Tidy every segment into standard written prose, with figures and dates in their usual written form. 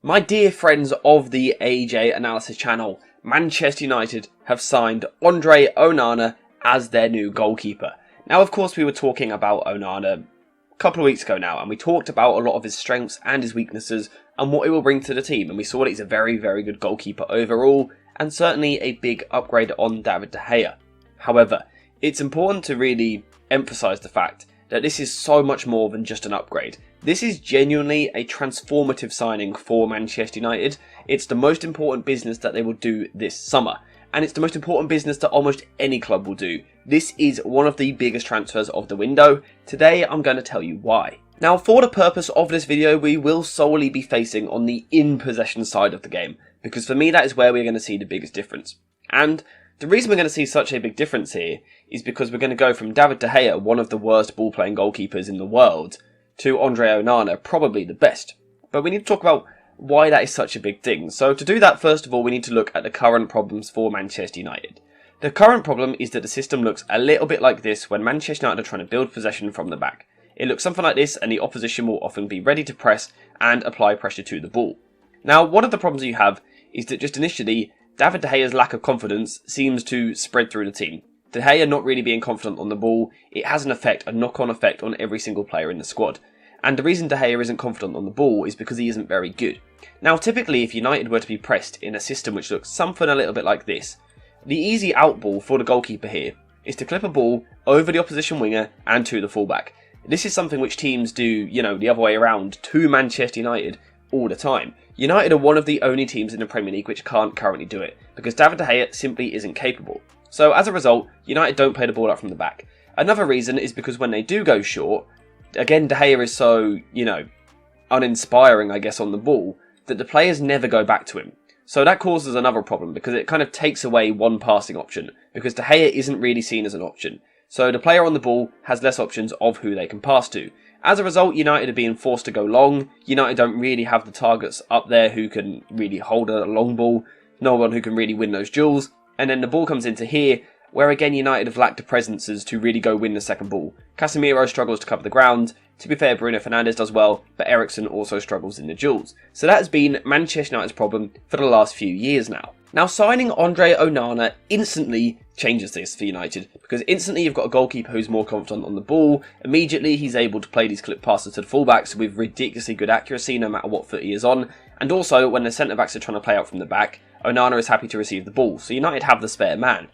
My dear friends of the AJ Analysis channel, Manchester United have signed André Onana as their new goalkeeper. Now, of course, we were talking about Onana a couple of weeks ago now, and we talked about a lot of his strengths and his weaknesses and what he will bring to the team, and we saw that he's a very, very good goalkeeper overall, and certainly a big upgrade on David De Gea. However, it's important to really emphasise the fact that this is so much more than just an upgrade. This is genuinely a transformative signing for Manchester United. It's the most important business that they will do this summer, and it's the most important business that almost any club will do. This is one of the biggest transfers of the window. Today I'm going to tell you why. Now, for the purpose of this video, we will solely be facing on the in-possession side of the game, because for me that is where we're going to see the biggest difference. And the reason we're going to see such a big difference here is because we're going to go from David De Gea, one of the worst ball-playing goalkeepers in the world, to André Onana, probably the best. But we need to talk about why that is such a big thing. So to do that, first of all, we need to look at the current problems for Manchester United. The current problem is that the system looks a little bit like this when Manchester United are trying to build possession from the back. It looks something like this, and the opposition will often be ready to press and apply pressure to the ball. Now, one of the problems you have is that just initially, David De Gea's lack of confidence seems to spread through the team. De Gea not really being confident on the ball, it has an effect, a knock-on effect on every single player in the squad. And the reason De Gea isn't confident on the ball is because he isn't very good. Now, typically, if United were to be pressed in a system which looks something a little bit like this, the easy out ball for the goalkeeper here is to clip a ball over the opposition winger and to the fullback. This is something which teams do, the other way around to Manchester United all the time. United are one of the only teams in the Premier League which can't currently do it, because David De Gea simply isn't capable. So as a result, United don't play the ball up from the back. Another reason is because when they do go short, again, De Gea is so, uninspiring, I guess, on the ball, that the players never go back to him. So that causes another problem, because it kind of takes away one passing option, because De Gea isn't really seen as an option. So the player on the ball has less options of who they can pass to. As a result, United are being forced to go long. United don't really have the targets up there who can really hold a long ball, no one who can really win those duels. And then the ball comes into here, where again United have lacked the presences to really go win the second ball. Casemiro struggles to cover the ground. To be fair, Bruno Fernandes does well, but Eriksen also struggles in the duels. So that has been Manchester United's problem for the last few years now. Now, signing André Onana instantly changes this for United, because instantly you've got a goalkeeper who's more confident on the ball. Immediately he's able to play these clip passes to the fullbacks with ridiculously good accuracy no matter what foot he is on. And also, when the centre-backs are trying to play out from the back, Onana is happy to receive the ball, so United have the spare man.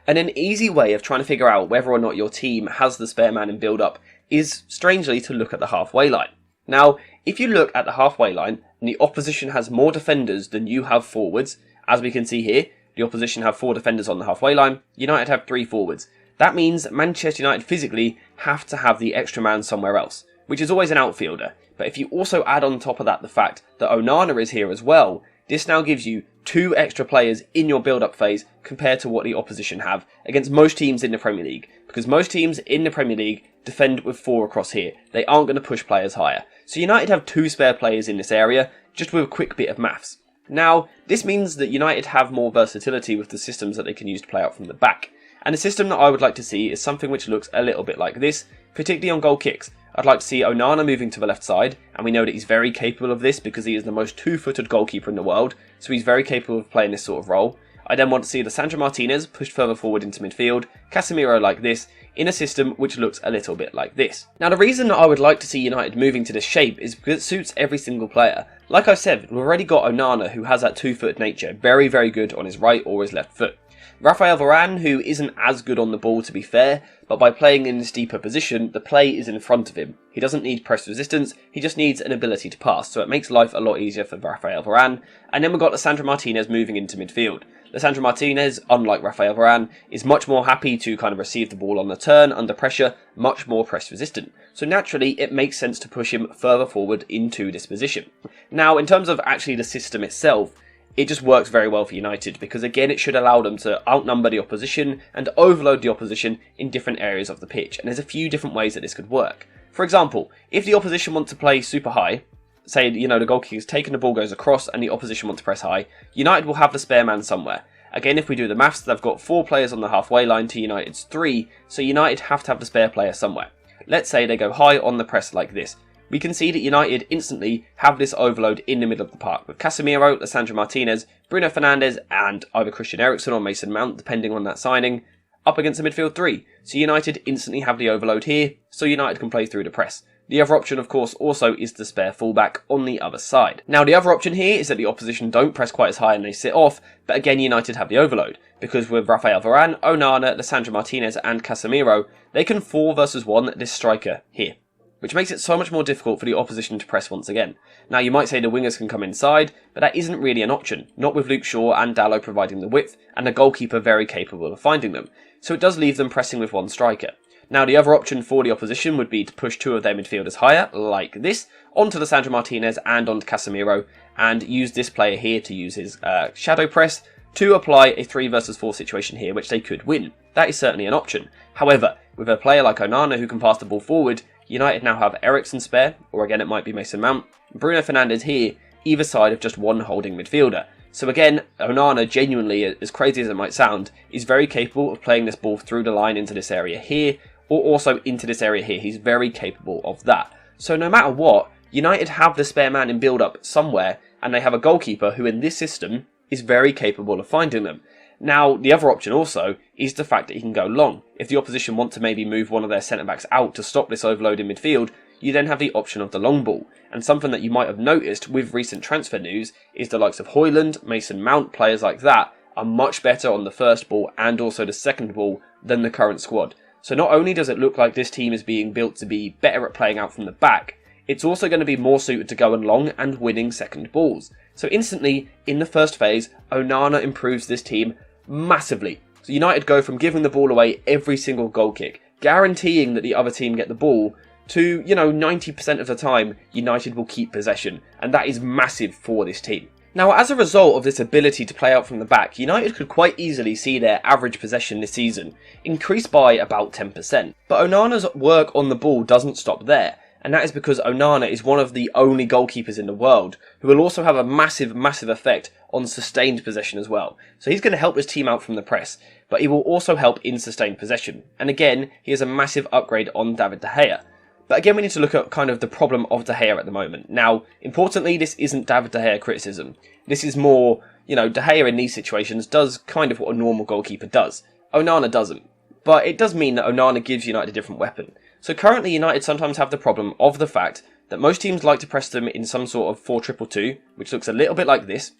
And an easy way of trying to figure out whether or not your team has the spare man in build-up is, strangely, to look at the halfway line. Now, if you look at the halfway line, and the opposition has more defenders than you have forwards, as we can see here, the opposition have 4 defenders on the halfway line, United have 3 forwards. That means Manchester United physically have to have the extra man somewhere else, which is always an outfielder. But if you also add on top of that the fact that Onana is here as well, this now gives you 2 extra players in your build-up phase compared to what the opposition have against most teams in the Premier League. Because most teams in the Premier League defend with 4 across here. They aren't going to push players higher. So United have 2 spare players in this area, just with a quick bit of maths. Now, this means that United have more versatility with the systems that they can use to play out from the back. And a system that I would like to see is something which looks a little bit like this, particularly on goal kicks. I'd like to see Onana moving to the left side, and we know that he's very capable of this because he is the most 2-footed goalkeeper in the world, so he's very capable of playing this sort of role. I then want to see Lisandro Martinez pushed further forward into midfield, Casemiro like this, in a system which looks a little bit like this. Now, the reason that I would like to see United moving to this shape is because it suits every single player. Like I said, we've already got Onana, who has that 2-foot nature, very, very good on his right or his left foot. Raphael Varane, who isn't as good on the ball to be fair, but by playing in this deeper position, the play is in front of him. He doesn't need press resistance, he just needs an ability to pass, so it makes life a lot easier for Raphael Varane. And then we've got Lisandro Martinez moving into midfield. Lisandro Martinez, unlike Raphael Varane, is much more happy to kind of receive the ball on the turn, under pressure, much more press resistant. So naturally, it makes sense to push him further forward into this position. Now, in terms of actually the system itself, it just works very well for United because, again, it should allow them to outnumber the opposition and overload the opposition in different areas of the pitch. And there's a few different ways that this could work. For example, if the opposition want to play super high, say, the goalkeeper's taken the ball, goes across, and the opposition want to press high, United will have the spare man somewhere. Again, if we do the maths, they've got 4 players on the halfway line to United's 3, so United have to have the spare player somewhere. Let's say they go high on the press like this. we can see that United instantly have this overload in the middle of the park with Casemiro, Lisandro Martinez, Bruno Fernandes and either Christian Eriksen or Mason Mount, depending on that signing, up against the midfield three. So United instantly have the overload here, so United can play through the press. The other option, of course, also is the spare fullback on the other side. Now, the other option here is that the opposition don't press quite as high and they sit off, but again, United have the overload, because with Rafael Varane, Onana, Lisandro Martinez and Casemiro, they can 4 versus 1 this striker here, which makes it so much more difficult for the opposition to press once again. Now, you might say the wingers can come inside, but that isn't really an option, not with Luke Shaw and Dalot providing the width, and the goalkeeper very capable of finding them, so it does leave them pressing with one striker. Now, the other option for the opposition would be to push 2 of their midfielders higher, like this, onto Lisandro Martinez and onto Casemiro, and use this player here to use his shadow press to apply a 3 versus 4 situation here, which they could win. That is certainly an option. However, with a player like Onana who can pass the ball forward, United now have Eriksen spare, or again it might be Mason Mount, Bruno Fernandes here, either side of just one holding midfielder. So again, Onana, genuinely, as crazy as it might sound, is very capable of playing this ball through the line into this area here, or also into this area here. He's very capable of that. So no matter what, United have the spare man in build-up somewhere, and they have a goalkeeper who in this system is very capable of finding them. Now, the other option also is the fact that he can go long. If the opposition want to maybe move one of their centre-backs out to stop this overload in midfield, you then have the option of the long ball. And something that you might have noticed with recent transfer news is the likes of Højlund, Mason Mount, players like that, are much better on the first ball and also the second ball than the current squad. So not only does it look like this team is being built to be better at playing out from the back, it's also going to be more suited to going long and winning second balls. So instantly, in the first phase, Onana improves this team massively. So United go from giving the ball away every single goal kick, guaranteeing that the other team get the ball, to, 90% of the time, United will keep possession. And that is massive for this team. Now, as a result of this ability to play out from the back, United could quite easily see their average possession this season increase by about 10%. But Onana's work on the ball doesn't stop there, and that is because Onana is one of the only goalkeepers in the world who will also have a massive, massive effect on sustained possession as well. So he's going to help his team out from the press, but he will also help in sustained possession. And again, he is a massive upgrade on David De Gea. But again, we need to look at kind of the problem of De Gea at the moment. Now, importantly, this isn't David De Gea criticism. This is more, De Gea in these situations does kind of what a normal goalkeeper does. Onana doesn't. But it does mean that Onana gives United a different weapon. So currently, United sometimes have the problem of the fact that most teams like to press them in some sort of 4-2-2-2, which looks a little bit like this.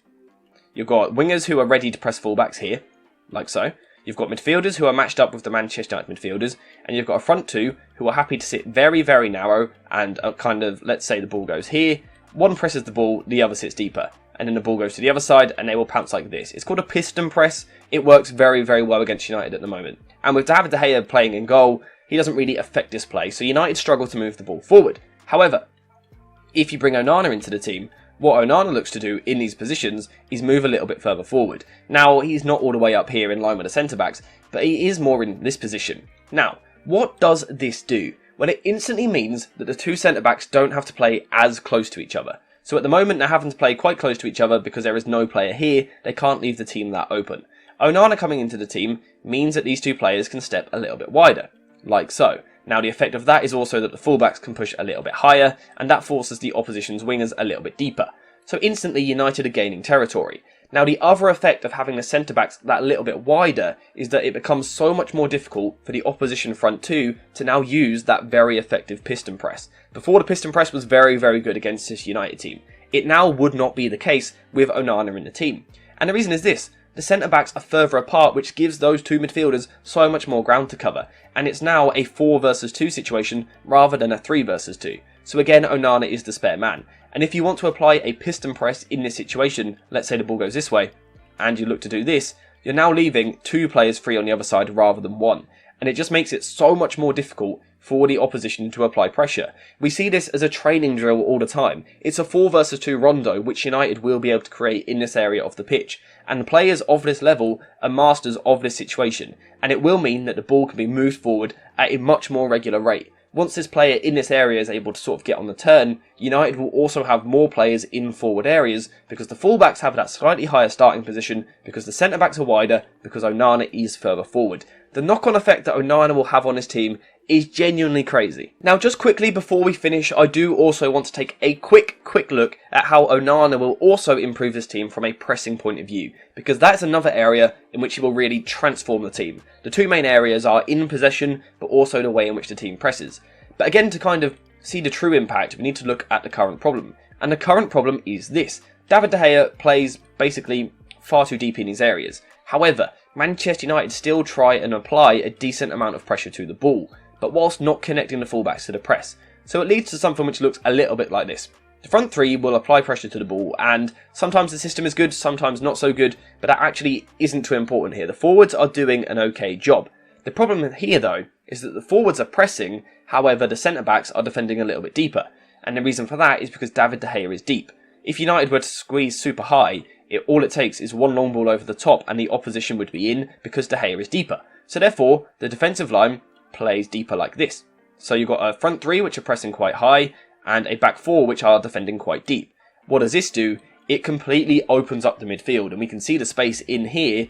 You've got wingers who are ready to press fullbacks here, like so. You've got midfielders who are matched up with the Manchester United midfielders, and you've got a front two who are happy to sit very, very narrow and kind of, let's say the ball goes here, one presses the ball, the other sits deeper, and then the ball goes to the other side and they will pounce like this. It's called a piston press. It works very, very well against United at the moment. And with David De Gea playing in goal, he doesn't really affect this play, so United struggle to move the ball forward. However, if you bring Onana into the team, what Onana looks to do in these positions is move a little bit further forward. Now, he's not all the way up here in line with the centre-backs, but he is more in this position. Now, what does this do? Well, it instantly means that the two centre-backs don't have to play as close to each other. So at the moment, they're having to play quite close to each other because there is no player here. They can't leave the team that open. Onana coming into the team means that these two players can step a little bit wider, like so. Now, the effect of that is also that the fullbacks can push a little bit higher, and that forces the opposition's wingers a little bit deeper. So instantly, United are gaining territory. Now, the other effect of having the centre-backs that little bit wider is that it becomes so much more difficult for the opposition front two to now use that very effective piston press. Before, the piston press was very, very good against this United team. It now would not be the case with Onana in the team. And the reason is this. The centre-backs are further apart, which gives those two midfielders so much more ground to cover. And it's now a 4 versus 2 situation rather than a 3 versus 2. So again, Onana is the spare man. And if you want to apply a piston press in this situation, let's say the ball goes this way, and you look to do this, you're now leaving 2 players free on the other side rather than 1. And it just makes it so much more difficult for the opposition to apply pressure. We see this as a training drill all the time. It's a 4 versus 2 rondo which United will be able to create in this area of the pitch. And the players of this level are masters of this situation. And it will mean that the ball can be moved forward at a much more regular rate. Once this player in this area is able to sort of get on the turn, United will also have more players in forward areas because the fullbacks have that slightly higher starting position, because the centre-backs are wider, because Onana is further forward. The knock-on effect that Onana will have on his team is genuinely crazy. Now, just quickly before we finish, I do also want to take a quick look at how Onana will also improve this team from a pressing point of view, because that's another area in which he will really transform the team. The two main areas are in possession, but also the way in which the team presses. But again, to kind of see the true impact, we need to look at the current problem. And the current problem is this. David De Gea plays basically far too deep in his areas. However, Manchester United still try and apply a decent amount of pressure to the ball, but whilst not connecting the fullbacks to the press. So it leads to something which looks a little bit like this. The front three will apply pressure to the ball, and sometimes the system is good, sometimes not so good, but that actually isn't too important here. The forwards are doing an okay job. The problem here, though, is that the forwards are pressing, however the centre-backs are defending a little bit deeper. And the reason for that is because David De Gea is deep. If United were to squeeze super high, all it takes is one long ball over the top and the opposition would be in because De Gea is deeper. So therefore, the defensive line plays deeper like this. So you've got a front three which are pressing quite high and a back four which are defending quite deep. What does this do? It completely opens up the midfield, and we can see the space in here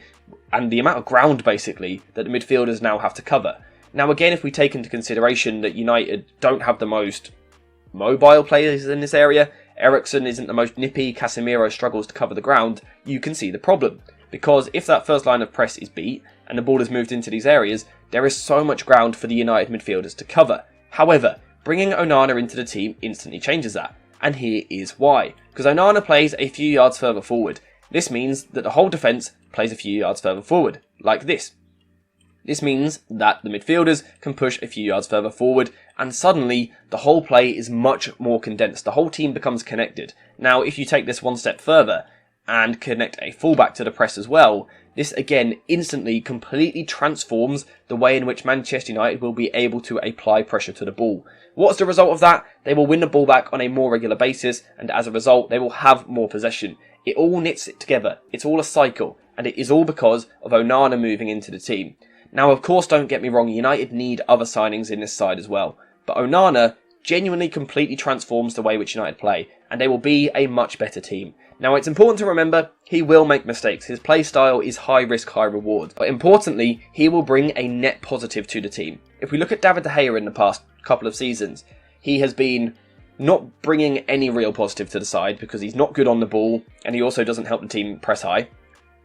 and the amount of ground basically that the midfielders now have to cover. Now again, if we take into consideration that United don't have the most mobile players in this area, Eriksen isn't the most nippy, Casemiro struggles to cover the ground, you can see the problem. Because if that first line of press is beat and the ball is moved into these areas, there is so much ground for the United midfielders to cover. However, bringing Onana into the team instantly changes that. And here is why. Because Onana plays a few yards further forward. This means that the whole defence plays a few yards further forward, like this. This means that the midfielders can push a few yards further forward, and suddenly the whole play is much more condensed. The whole team becomes connected. Now, if you take this one step further and connect a fullback to the press as well, this again instantly completely transforms the way in which Manchester United will be able to apply pressure to the ball. What's the result of that? They will win the ball back on a more regular basis, and as a result, they will have more possession. It all knits it together. It's all a cycle, and it is all because of Onana moving into the team. Now, of course, don't get me wrong, United need other signings in this side as well. But Onana genuinely completely transforms the way which United play, and they will be a much better team. Now, it's important to remember, he will make mistakes. His play style is high risk, high reward. But importantly, he will bring a net positive to the team. If we look at David De Gea in the past couple of seasons, he has been not bringing any real positive to the side because he's not good on the ball, and he also doesn't help the team press high.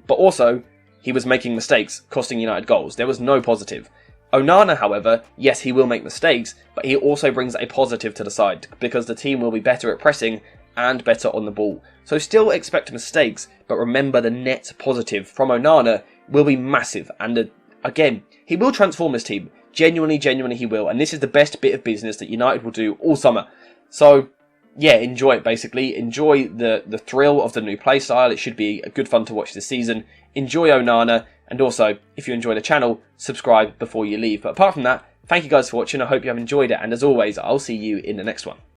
But also, he was making mistakes, costing United goals. There was no positive. Onana, however, yes, he will make mistakes, but he also brings a positive to the side because the team will be better at pressing and better on the ball. So still expect mistakes, but remember the net positive from Onana will be massive. And again, he will transform this team. Genuinely he will. And this is the best bit of business that United will do all summer. So yeah, enjoy it basically. Enjoy the thrill of the new play style. It should be a good fun to watch this season. Enjoy Onana, and also, if you enjoy the channel, subscribe before you leave. But apart from that, thank you guys for watching. I hope you have enjoyed it, and as always, I'll see you in the next one.